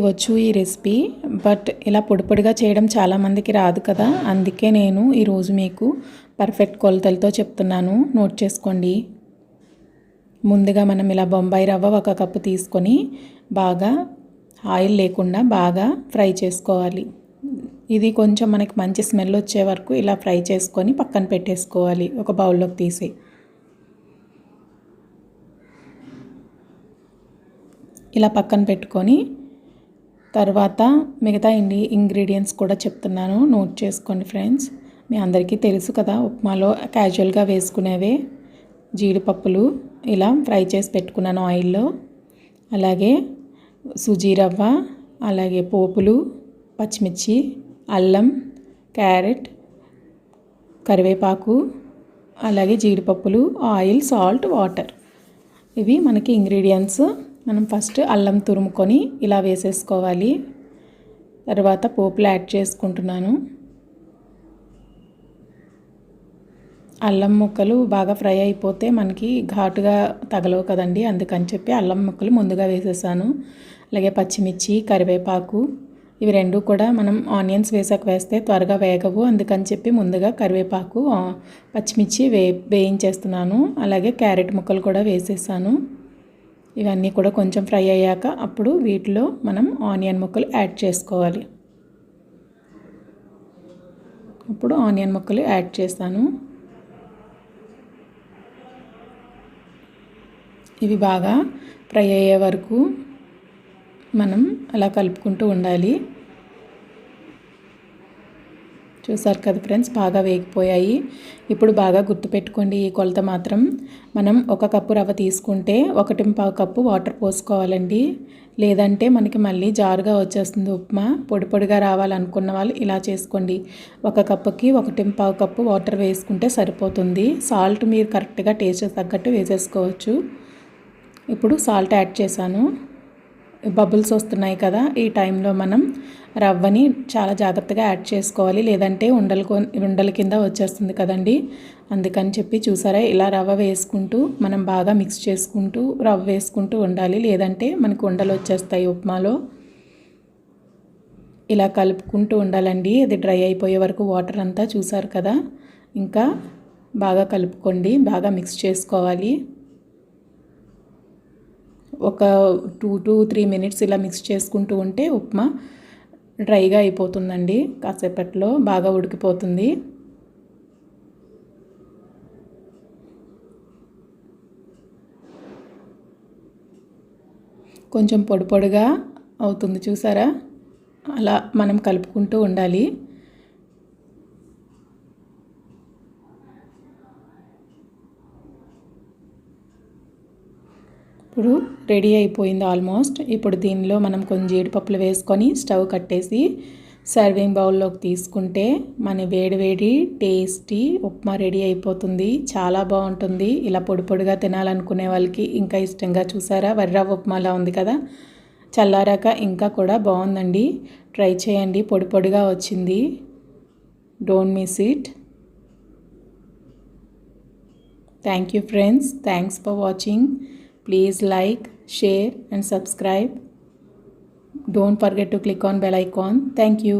వచ్చు ఈ recipe, but ఇలా పొడి పొడిగా చేయడం చాలామందికి రాదు కదా. అందుకే నేను ఈరోజు మీకు పర్ఫెక్ట్ కొలతలతో చెప్తున్నాను, నోట్ చేసుకోండి. ముందుగా మనం ఇలా బొంబాయి రవ్వ 1 కప్పు తీసుకొని బాగా ఆయిల్ లేకుండా బాగా ఫ్రై చేసుకోవాలి. ఇది కొంచెం మనకి మంచి స్మెల్ వచ్చే వరకు ఇలా ఫ్రై చేసుకొని పక్కన పెట్టేసుకోవాలి, ఒక బౌల్లోకి తీసి. ఇలా పక్కన పెట్టుకొని తర్వాత మిగతా ఇంగ్రీడియంట్స్ కూడా చెప్తున్నాను, నోట్ చేసుకోండి ఫ్రెండ్స్. మీ అందరికీ తెలుసు కదా, ఉప్మాలో క్యాజువల్గా వేసుకునేవే జీడిపప్పులు ఇలా ఫ్రై చేసి పెట్టుకున్నాను ఆయిల్లో. అలాగే సుజీ రవ్వ, అలాగే పోపులు, పచ్చిమిర్చి, అల్లం, క్యారెట్, కరివేపాకు, అలాగే జీడిపప్పులు, ఆయిల్, సాల్ట్, వాటర్. ఇవి మనకి ఇంగ్రీడియంట్స్. మనం ఫస్ట్ అల్లం తురుముకొని ఇలా వేసేసుకోవాలి. తర్వాత పోపులు యాడ్ చేసుకుంటున్నాను. అల్లం ముక్కలు బాగా ఫ్రై అయిపోతే మనకి ఘాటుగా తగలవు కదండి, అందుకని చెప్పి అల్లం ముక్కలు ముందుగా వేసేసాను. అలాగే పచ్చిమిర్చి, కరివేపాకు, ఇవి రెండు కూడా మనం ఆనియన్స్ వేస్తే త్వరగా వేగవు, అందుకని చెప్పి ముందుగా కరివేపాకు, పచ్చిమిర్చి వేయించేస్తున్నాను. అలాగే క్యారెట్ ముక్కలు కూడా వేసేసాను. ఇవన్నీ కూడా కొంచెం ఫ్రై అయ్యాక అప్పుడు వీటిలో మనం ఆనియన్ ముక్కలు యాడ్ చేసుకోవాలి. ఇప్పుడు ఆనియన్ ముక్కలు యాడ్ చేస్తాను. ఇవి బాగా ఫ్రై అయ్యే వరకు మనం అలా కలుపుకుంటూ ఉండాలి. చూసారు కదా ఫ్రెండ్స్, బాగా వేగిపోయాయి. ఇప్పుడు బాగా గుర్తుపెట్టుకోండి, ఈ కొలత మాత్రం మనం 1 కప్పు రవ్వ తీసుకుంటే 1.5 కప్పు వాటర్ పోసుకోవాలండి. లేదంటే మనకి మళ్ళీ జారుగా వచ్చేస్తుంది ఉప్మా. పొడి పొడిగా రావాలనుకున్న వాళ్ళు ఇలా చేసుకోండి. 1 కప్పుకి 1.5 కప్పు వాటర్ వేసుకుంటే సరిపోతుంది. సాల్ట్ మీరు కరెక్ట్గా టేస్ట్ తగ్గట్టు వేసేసుకోవచ్చు. ఇప్పుడు సాల్ట్ యాడ్ చేశాను. బబుల్స్ వస్తున్నాయి కదా, ఈ టైంలో మనం రవ్వని చాలా జాగ్రత్తగా యాడ్ చేసుకోవాలి, లేదంటే ఉండల కింద వచ్చేస్తుంది కదండి. అందుకని చెప్పి చూసారా, ఇలా రవ్వ వేసుకుంటూ మనం బాగా మిక్స్ చేసుకుంటూ రవ్వ వేసుకుంటూ ఉండాలి, లేదంటే మనకు ఉండలు వచ్చేస్తాయి ఉప్మాలో. ఇలా కలుపుకుంటూ ఉండాలండి, అది డ్రై అయిపోయే వరకు వాటర్ అంతా. చూసారు కదా, ఇంకా బాగా కలుపుకోండి, బాగా మిక్స్ చేసుకోవాలి. ఒక 2 to 3 మినిట్స్ ఇలా మిక్స్ చేసుకుంటూ ఉంటే ఉప్మా డ్రైగా అయిపోతుందండి. కాసేపట్లో బాగా ఉడికిపోతుంది. కొంచెం పొడి పొడిగా అవుతుంది, చూసారా, అలా మనం కలుపుకుంటూ ఉండాలి. ఇప్పుడు రెడీ అయిపోయింది ఆల్మోస్ట్. ఇప్పుడు దీనిలో మనం కొంచెం జీడిపప్పులు వేసుకొని స్టవ్ కట్టేసి సర్వింగ్ బౌల్లోకి తీసుకుంటే మన వేడి టేస్టీ ఉప్మా రెడీ అయిపోతుంది. చాలా బాగుంటుంది. ఇలా పొడి పొడిగా తినాలనుకునే వాళ్ళకి ఇంకా ఇష్టంగా. చూసారా, వరిరవ్వ ఉప్మాలా ఉంది కదా. చల్లారాక ఇంకా కూడా బాగుందండి, ట్రై చేయండి. పొడి పొడిగా వచ్చింది. Don't miss it. Thank you friends, thanks for watching. Please like, share and subscribe. Don't forget to click on bell icon. Thank you.